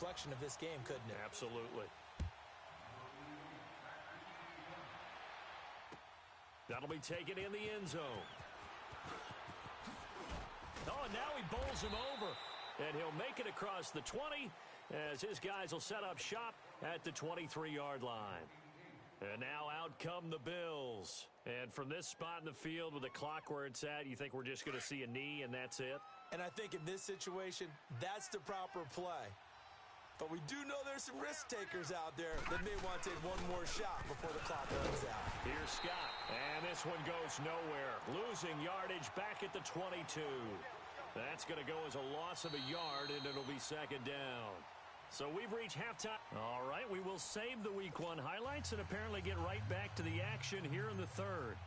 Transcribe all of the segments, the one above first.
reflection of this game, couldn't it? Absolutely. That'll be taken in the end zone. Oh, and now he bowls him over. And he'll make it across the 20 as his guys will set up shop at the 23-yard line. And now out come the Bills. And from this spot in the field with the clock where it's at, you think we're just going to see a knee and that's it? And I think in this situation, that's the proper play. But we do know there's some risk takers out there that may want to take one more shot before the clock runs out. Here's Scott. And this one goes nowhere. Losing yardage back at the 22. That's going to go as a loss of a yard, and it'll be second down. So we've reached halftime. All right, we will save the Week 1 highlights and apparently get right back to the action here in the third.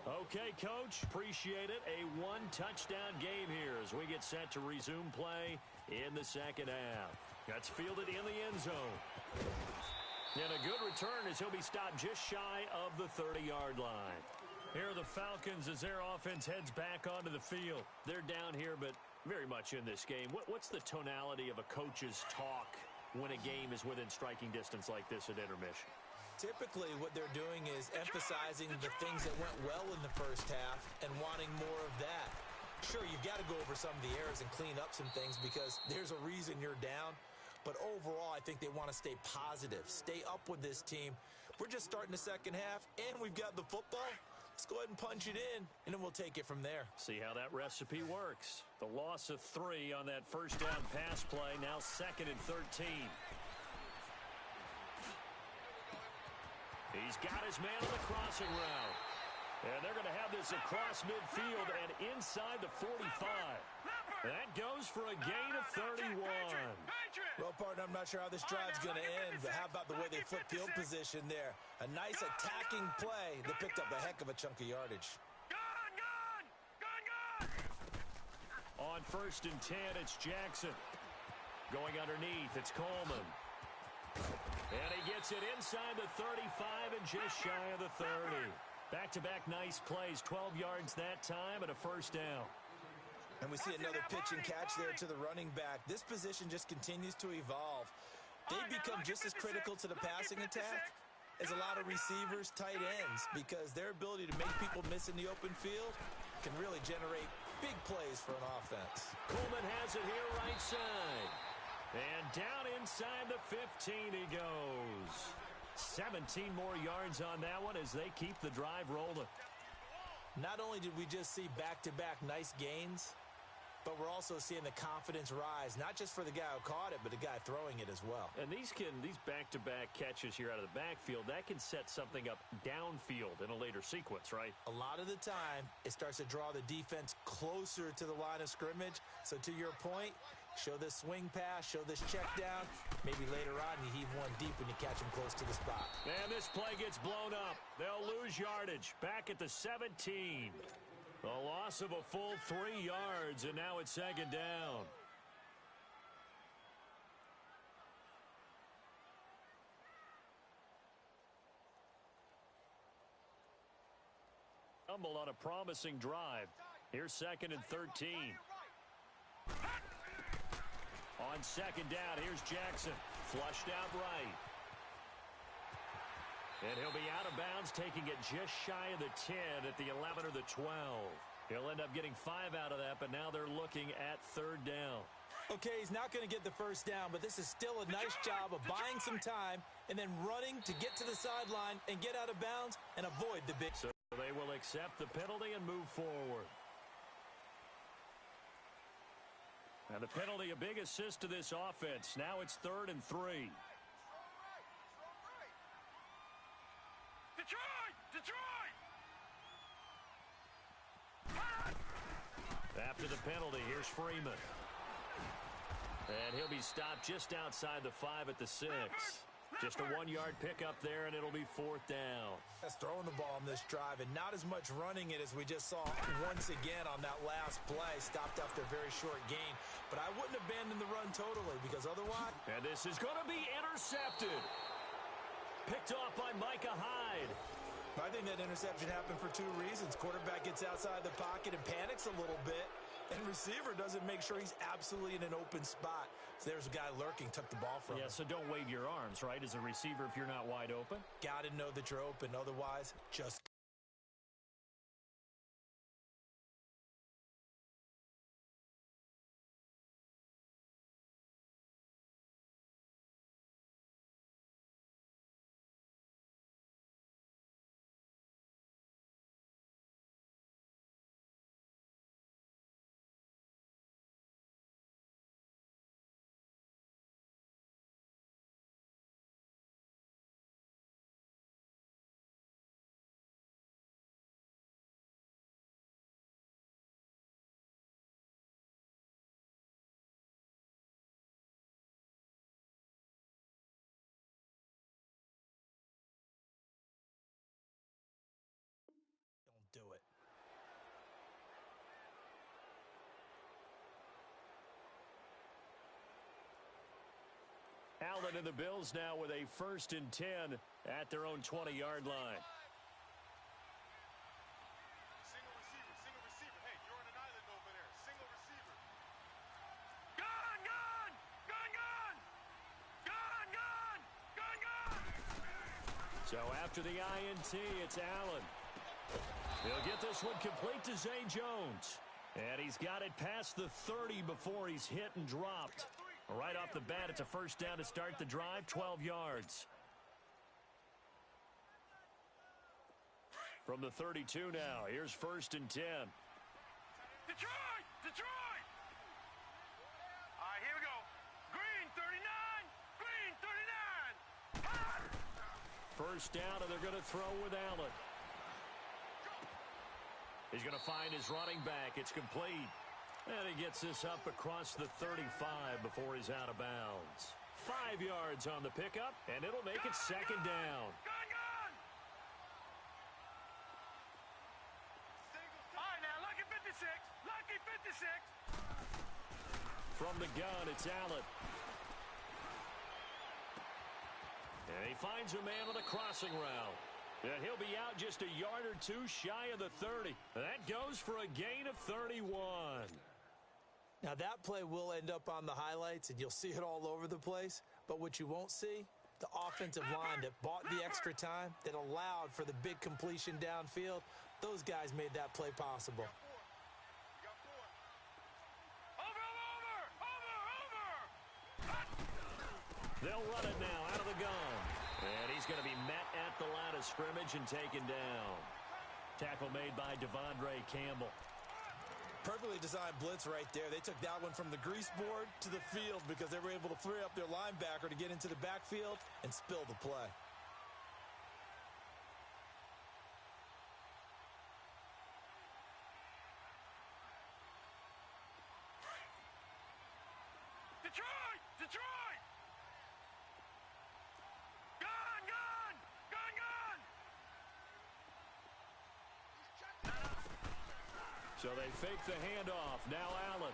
Okay, Coach, appreciate it. A one-touchdown game here as we get set to resume play in the second half. That's fielded in the end zone. And a good return as he'll be stopped just shy of the 30-yard line. Here are the Falcons as their offense heads back onto the field. They're down here, but very much in this game. What's the tonality of a coach's talk when a game is within striking distance like this at intermission? Typically, what they're doing is emphasizing the things that went well in the first half and wanting more of that. Sure, you've got to go over some of the errors and clean up some things because there's a reason you're down. But overall, I think they want to stay positive, stay up with this team. We're just starting the second half, and we've got the football. Let's go ahead and punch it in, and then we'll take it from there. See how that recipe works. The loss of 3 on that first down pass play, now 2nd and 13. He's got his man on the crossing route. And they're going to have this across midfield and inside the 45. That goes for a gain of 31. Well, partner, I'm not sure how this drive's going to end, but how about the way they flip field position there? A nice attacking play that picked up a heck of a chunk of yardage. On 1st and 10, it's Jackson. Going underneath, it's Coleman. And he gets it inside the 35 and just shy of the 30. Back-to-back nice plays, 12 yards that time and a first down. And we see another pitch and catch there to the running back. This position just continues to evolve. They become just as critical to the passing attack as a lot of receivers, tight ends, because their ability to make people miss in the open field can really generate big plays for an offense. Coleman has it here right side. And down inside the 15 he goes. 17 more yards on that one as they keep the drive rolling. Not only did we just see back-to-back nice gains, but we're also seeing the confidence rise, not just for the guy who caught it, but the guy throwing it as well. And these back-to-back catches here out of the backfield, that can set something up downfield in a later sequence, right? A lot of the time, it starts to draw the defense closer to the line of scrimmage. So to your point, show this swing pass, show this check down. Maybe later on you heave one deep when you catch him close to the spot. And this play gets blown up. They'll lose yardage. Back at the 17. A loss of a full 3 yards, and now it's second down. Stumble on a promising drive. Here's 2nd and 13. On 2nd down, here's Jackson. Flushed out right. And he'll be out of bounds, taking it just shy of the 10 at the 11 or the 12. He'll end up getting 5 out of that, but now they're looking at 3rd down. Okay, he's not going to get the first down, but this is still a nice job of buying some time and then running to get to the sideline and get out of bounds and avoid the big... So they will accept the penalty and move forward. And the penalty, a big assist to this offense. Now it's 3rd and 3. Detroit! After the penalty, here's Freeman. And he'll be stopped just outside the 5 at the 6. Just a 1-yard pickup there, and it'll be 4th down. That's throwing the ball on this drive, and not as much running it as we just saw once again on that last play. Stopped after a very short gain. But I wouldn't abandon the run totally, because otherwise... And this is going to be intercepted. Picked off by Micah Hyde. I think that interception happened for 2 reasons. Quarterback gets outside the pocket and panics a little bit, and receiver doesn't make sure he's absolutely in an open spot. So there's a guy lurking, took the ball from him. Yeah, so don't wave your arms, right, as a receiver if you're not wide open. Got to know that you're open. Otherwise, just don't do it. Allen and the Bills now with a 1st and 10 at their own 20-yard line. Single receiver. Hey, you're on an island over there. Single receiver. Gun! So after the INT, it's Allen. He'll get this one complete to Zay Jones. And he's got it past the 30 before he's hit and dropped. Right off the bat, it's a 1st down to start the drive, 12 yards. From the 32 now, here's 1st and 10. Detroit! All right, here we go. Green 39. 1st down, and they're going to throw with Allen. He's going to find his running back. It's complete. And he gets this up across the 35 before he's out of bounds. 5 yards on the pickup, and it'll make it 2nd down. Gun! All right, now, lucky 56. From the gun, it's Allen. And he finds a man on the crossing route. And he'll be out just a yard or two shy of the 30. That goes for a gain of 31. Now, that play will end up on the highlights, and you'll see it all over the place. But what you won't see, the offensive line that bought the extra time, that allowed for the big completion downfield, those guys made that play possible. They'll run it now out of the gun. And he's going to be met at the line of scrimmage and taken down. Tackle made by Devondre Campbell. Perfectly designed blitz right there. They took that one from the grease board to the field because they were able to free up their linebacker to get into the backfield and spill the play. Detroit! Gun! So they fake the handoff. Now Allen.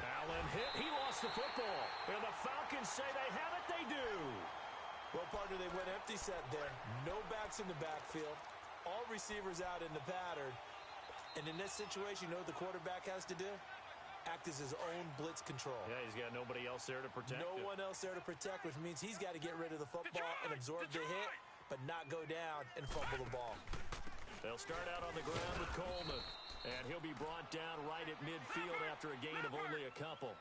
Allen hit. He lost the football. And the Falcons say they have it. They do. Well, partner, they went empty set there. No backs in the backfield. All receivers out in the pattern. And in this situation, you know what the quarterback has to do? Act as his own blitz control. Yeah, he's got nobody else there to protect him. No one else there to protect, which means he's got to get rid of the football and absorb the hit, but not go down and fumble the ball. They'll start out on the ground with Coleman. And he'll be brought down right at midfield after a gain of only a couple.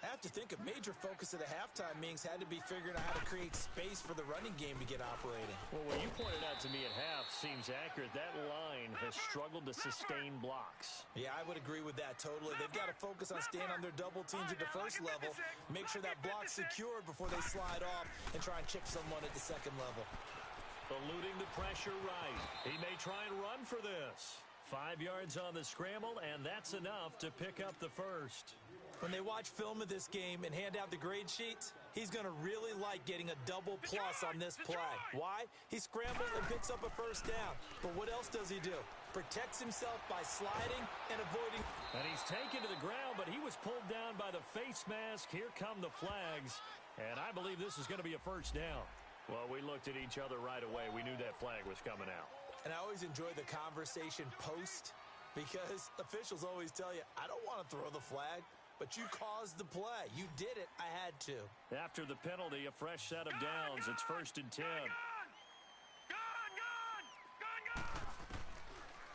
I have to think a major focus of the halftime meetings had to be figuring out how to create space for the running game to get operating. Well, what you pointed out to me at half seems accurate. That line has struggled to sustain blocks. Yeah, I would agree with that totally. They've got to focus on staying on their double teams at the first level, make sure that block's secured before they slide off and try and chip someone at the second level. Eluding the pressure right. He may try and run for this. 5 yards on the scramble, and that's enough to pick up the first. When they watch film of this game and hand out the grade sheets, he's going to really like getting a double plus on this play. Why? He scrambles and picks up a first down. But what else does he do? Protects himself by sliding and avoiding. And he's taken to the ground, but he was pulled down by the face mask. Here come the flags. And I believe this is going to be a first down. Well, we looked at each other right away. We knew that flag was coming out. And I always enjoy the conversation post because officials always tell you, I don't want to throw the flag. but you caused the play. You did it. I had to. After the penalty, a fresh set of downs. It's 1st and 10.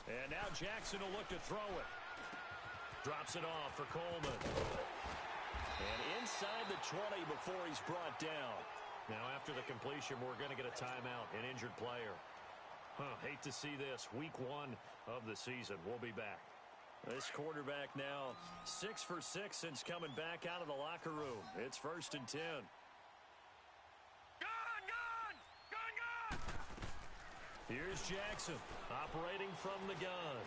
And now Jackson will look to throw it. Drops it off for Coleman. And inside the 20 before he's brought down. Now after the completion, we're going to get a timeout, an injured player. Hate to see this. Week 1 of the season. We'll be back. This quarterback now 6 for 6 since coming back out of the locker room. It's 1st and 10. Here's Jackson operating from the gun.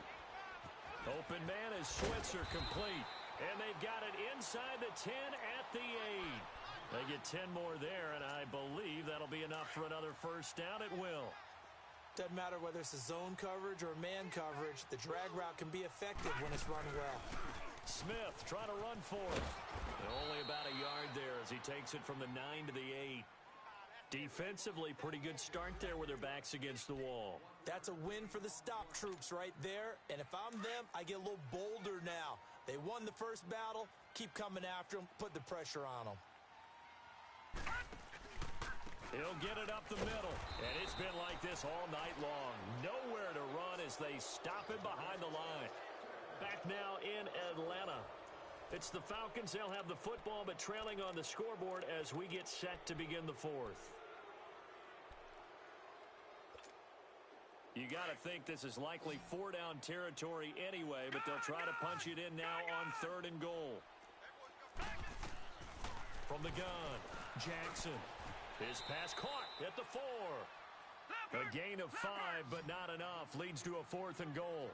Open man is Switzer, complete. And they've got it inside the 10 at the 8. They get 10 more there, and I believe that'll be enough for another first down. It will. Doesn't matter whether it's a zone coverage or man coverage. The drag route can be effective when it's run well. Smith trying to run for it. And only about a yard there as he takes it from the 9 to the 8. Defensively, pretty good start there with their backs against the wall. That's a win for the stop troops right there. And if I'm them, I get a little bolder now. They won the first battle. Keep coming after them. Put the pressure on them. He'll get it up the middle. And it's been like this all night long. Nowhere to run as they stop him behind the line. Back now in Atlanta. It's the Falcons. They'll have the football, but trailing on the scoreboard as we get set to begin the 4th. You got to think this is likely 4-down territory anyway, but they'll try to punch it in now on 3rd and goal. From the gun, Jackson. His pass caught at the 4. A gain of 5, but not enough. Leads to a 4th and goal.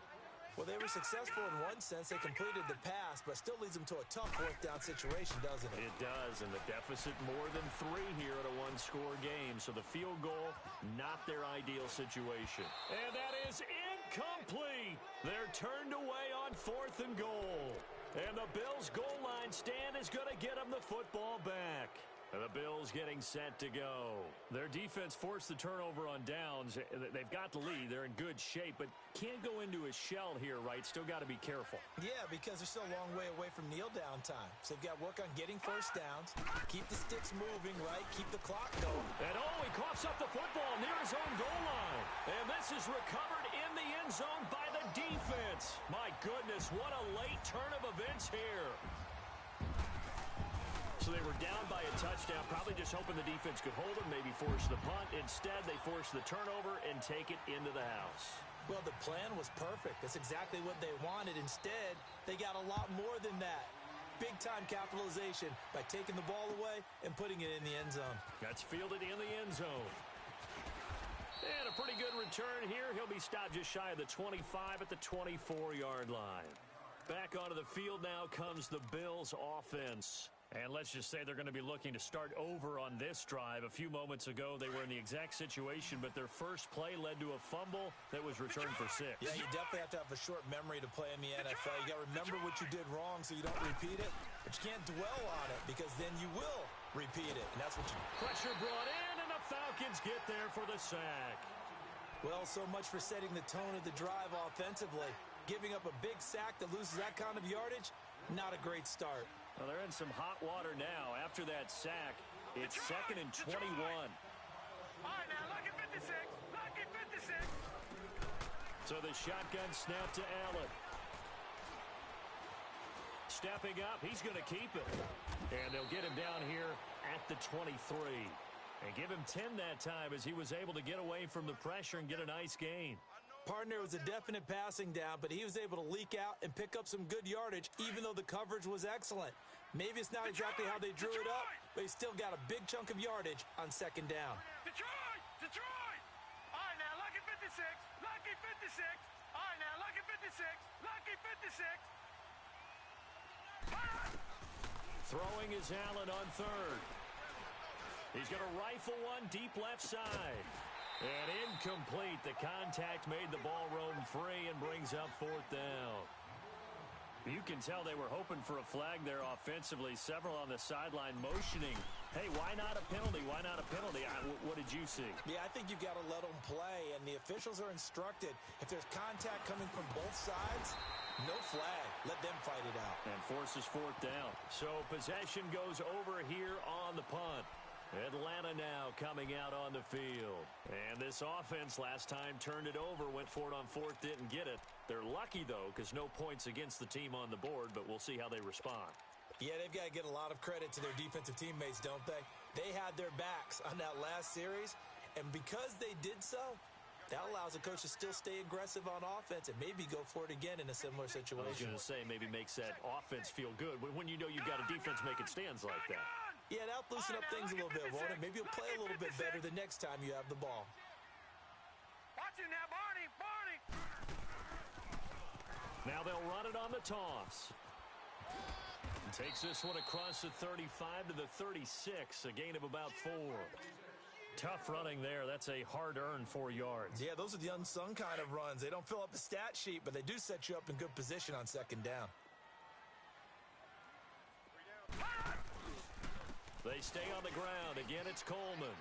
Well, they were successful in one sense. They completed the pass, but still leads them to a tough 4th-down situation, doesn't it? It does, and the deficit more than 3 here at a one-score game. So the field goal, not their ideal situation. And that is incomplete. They're turned away on 4th and goal. And the Bills' goal line stand is going to get them the football back. And the Bills getting set to go. Their defense forced the turnover on downs. They've got the lead. They're in good shape, but can't go into a shell here, right? Still got to be careful. Yeah, because they're still a long way away from kneel-down time. So they've got to work on getting first downs, keep the sticks moving, right? Keep the clock going. And he coughs up the football near his own goal line. And this is recovered in the end zone by the defense. My goodness, what a late turn of events here. So they were down by a touchdown, probably just hoping the defense could hold them, maybe force the punt. Instead, they force the turnover and take it into the house. Well, the plan was perfect. That's exactly what they wanted. Instead, they got a lot more than that. Big-time capitalization by taking the ball away and putting it in the end zone. That's fielded in the end zone. And a pretty good return here. He'll be stopped just shy of the 25 at the 24-yard line. Back onto the field now comes the Bills offense. And let's just say they're going to be looking to start over on this drive. A few moments ago, they were in the exact situation, but their first play led to a fumble that was returned for 6. Yeah, you definitely have to have a short memory to play in the NFL. You got to remember what you did wrong so you don't repeat it, but you can't dwell on it because then you will repeat it, and that's what you... Pressure brought in, and the Falcons get there for the sack. Well, so much for setting the tone of the drive offensively. Giving up a big sack that loses that kind of yardage, not a great start. Well, they're in some hot water now. After that sack, it's 2nd and 21. All right, now, lucky 56. Lucky 56. So the shotgun snap to Allen. Stepping up, he's going to keep it. And they'll get him down here at the 23. And give him 10 that time as he was able to get away from the pressure and get a nice gain. Partner was a definite passing down, but he was able to leak out and pick up some good yardage, even though the coverage was excellent. Maybe it's not exactly how they drew it up, but he still got a big chunk of yardage on 2nd down. Detroit! Detroit! All right, now, lucky 56. Lucky 56. All right, now, lucky 56. Lucky 56. Throwing is Allen on 3rd. He's going to rifle one deep left side. And incomplete. The contact made the ball roam free and brings up 4th down. You can tell they were hoping for a flag there offensively. Several on the sideline motioning. Hey, why not a penalty? Why not a penalty? What did you see? Yeah, I think you've got to let them play, and the officials are instructed. If there's contact coming from both sides, no flag. Let them fight it out. And forces fourth down. So possession goes over here on the punt. Atlanta now coming out on the field. And this offense last time turned it over, went for it on fourth, didn't get it. They're lucky, though, because no points against the team on the board, but we'll see how they respond. Yeah, they've got to get a lot of credit to their defensive teammates, don't they? They had their backs on that last series, and because they did so, that allows a coach to still stay aggressive on offense and maybe go for it again in a similar situation. I was going to say, maybe makes that offense feel good when you know you've got a defense making stands like that. Yeah, that'll loosen up things a little bit, won't it? Maybe you'll play a little bit better the next time you have the ball. Watch it now, Barney. Barney. Now they'll run it on the toss. Takes this one across the 35 to the 36, a gain of about 4. Tough running there. That's a hard-earned 4 yards. Yeah, those are the unsung kind of runs. They don't fill up the stat sheet, but they do set you up in good position on second down. They stay on the ground. Again, it's Coleman.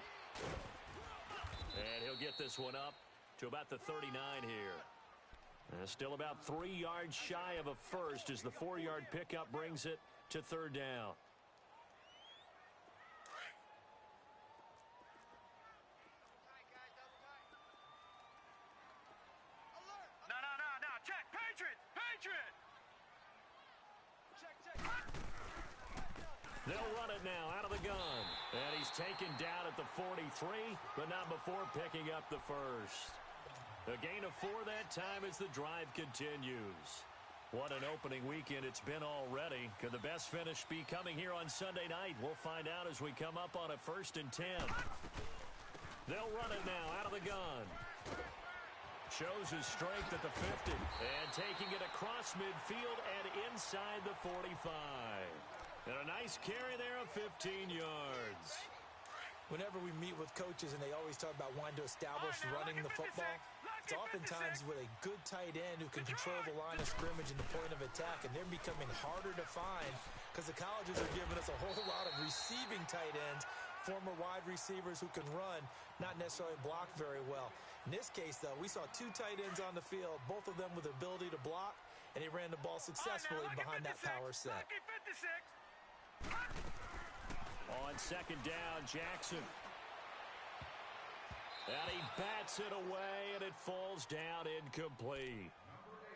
And he'll get this one up to about the 39 here. Still about 3 yards shy of a first as the 4-yard pickup brings it to third down. No. Check. Patriot. Patriot. Check. They'll run it now out of the gun. And he's taken down at the 43, but not before picking up the first. A gain of 4 that time as the drive continues. What an opening weekend it's been already. Could the best finish be coming here on Sunday night? We'll find out as we come up on a 1st and 10. They'll run it now out of the gun. Shows his strength at the 50. And taking it across midfield and inside the 45. And a nice carry there of 15 yards. Whenever we meet with coaches and they always talk about wanting to establish running the football, it's oftentimes with a good tight end who can control the line of scrimmage and the point of attack, and they're becoming harder to find because the colleges are giving us a whole lot of receiving tight ends, former wide receivers who can run, not necessarily block very well. In this case, though, we saw 2 tight ends on the field, both of them with the ability to block, and he ran the ball successfully behind that power set. On second down, Jackson. And he bats it away, and it falls down incomplete.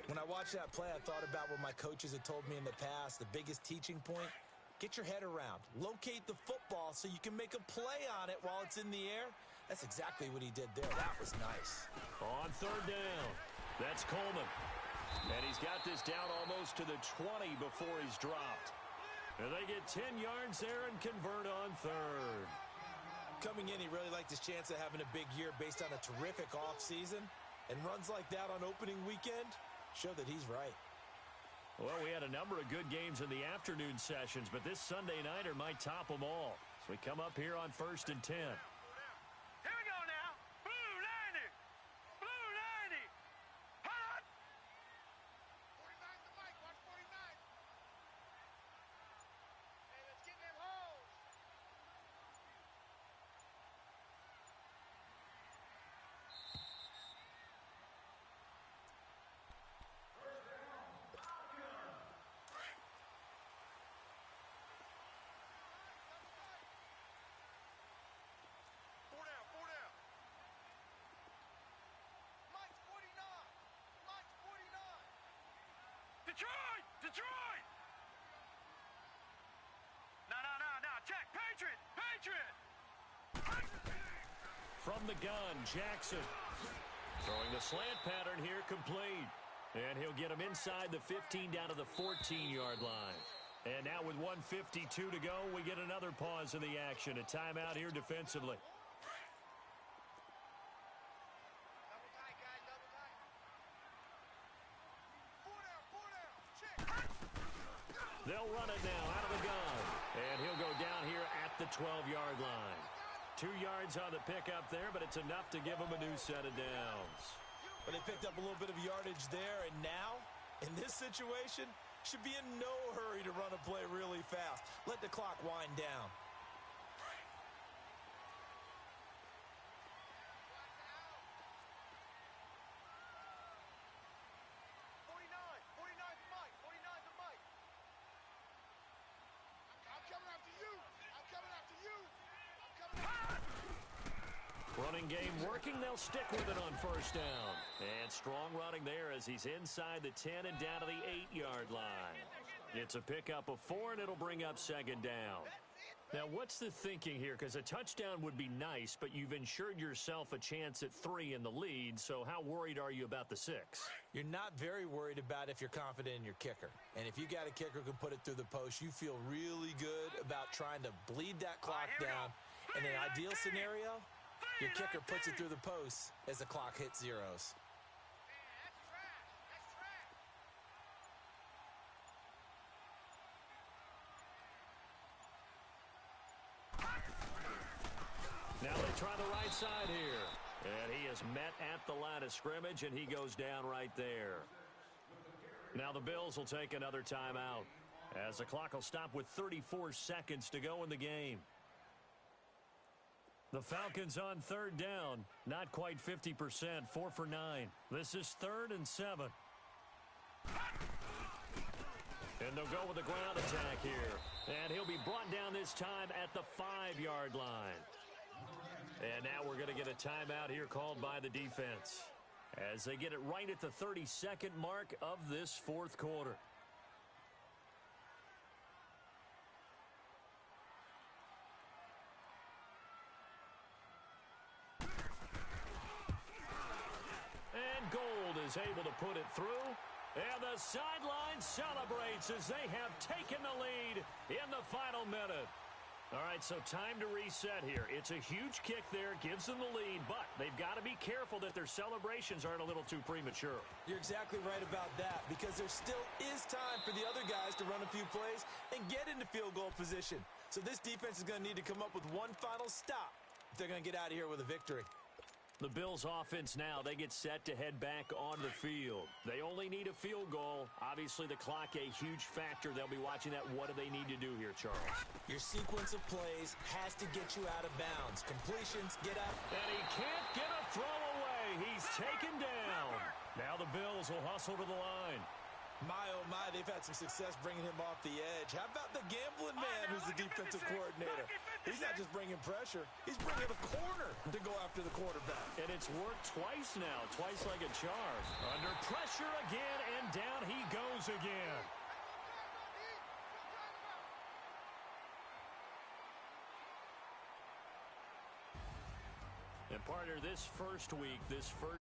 When I watched that play, I thought about what my coaches had told me in the past. The biggest teaching point, get your head around. Locate the football so you can make a play on it while it's in the air. That's exactly what he did there. That was nice. On third down, that's Coleman. And he's got this down almost to the 20 before he's dropped. And they get 10 yards there and convert on third. Coming in, he really liked his chance of having a big year based on a terrific offseason. And runs like that on opening weekend show that he's right. Well, we had a number of good games in the afternoon sessions, but this Sunday nighter might top them all. So we come up here on 1st and 10. Here we go now. Blue 90. Blue 90. Hot. 49's the mic. Watch 49. Hey, let's get them holes. Four down. Mike's 49. Mike's 49. Detroit. No. Check. Patriot. From the gun, Jackson. Throwing the slant pattern here complete. And he'll get him inside the 15 down to the 14-yard line. And now with 1:52 to go, we get another pause in the action. A timeout here defensively. They'll run it now out of the gun. And he'll go down here at the 12-yard line. 2 yards on the pickup there, but it's enough to give him a new set of downs. But they picked up a little bit of yardage there, and now, in this situation, should be in no hurry to run a play really fast. Let the clock wind down. 49's Mike. 49's the Mike. I'm coming after you. I'm coming after you. I'm coming after you. Running game working. They'll stick with it on first down. And strong running there as he's inside the 10 and down to the 8-yard line. It's a pickup of 4, and it'll bring up second down. Now, what's the thinking here? Because a touchdown would be nice, but you've ensured yourself a chance at 3 in the lead, so how worried are you about the 6? You're not very worried about if you're confident in your kicker. And if you got a kicker who can put it through the post, you feel really good about trying to bleed that clock down. In an ideal scenario, your kicker puts it through the post as the clock hits zeros. Now they try the right side here. And he is met at the line of scrimmage, and he goes down right there. Now the Bills will take another timeout as the clock will stop with 34 seconds to go in the game. The Falcons on third down. Not quite 50%, 4 for 9. This is 3rd and 7. And they'll go with a ground attack here. And he'll be brought down this time at the 5-yard line. And now we're going to get a timeout here called by the defense as they get it right at the 32nd mark of this fourth quarter. And Gold is able to put it through. And the sideline celebrates as they have taken the lead in the final minute. All right, so time to reset here. It's a huge kick there, gives them the lead, but they've got to be careful that their celebrations aren't a little too premature. You're exactly right about that, because there still is time for the other guys to run a few plays and get into field goal position. So this defense is going to need to come up with one final stop if they're going to get out of here with a victory. The Bills offense now, they get set to head back on the field. They only need a field goal. Obviously, the clock a huge factor. They'll be watching that. What do they need to do here, Charles? Your sequence of plays has to get you out of bounds. Completions, get out. And he can't get a throw away. He's taken down. Now the Bills will hustle to the line. My, oh my, they've had some success bringing him off the edge. How about the gambling man who's the defensive coordinator? He's not just bringing pressure. He's bringing a corner to go after the quarterback. And it's worked twice now, twice like a charm. Under pressure again, and down he goes again. And partner, this first week, this first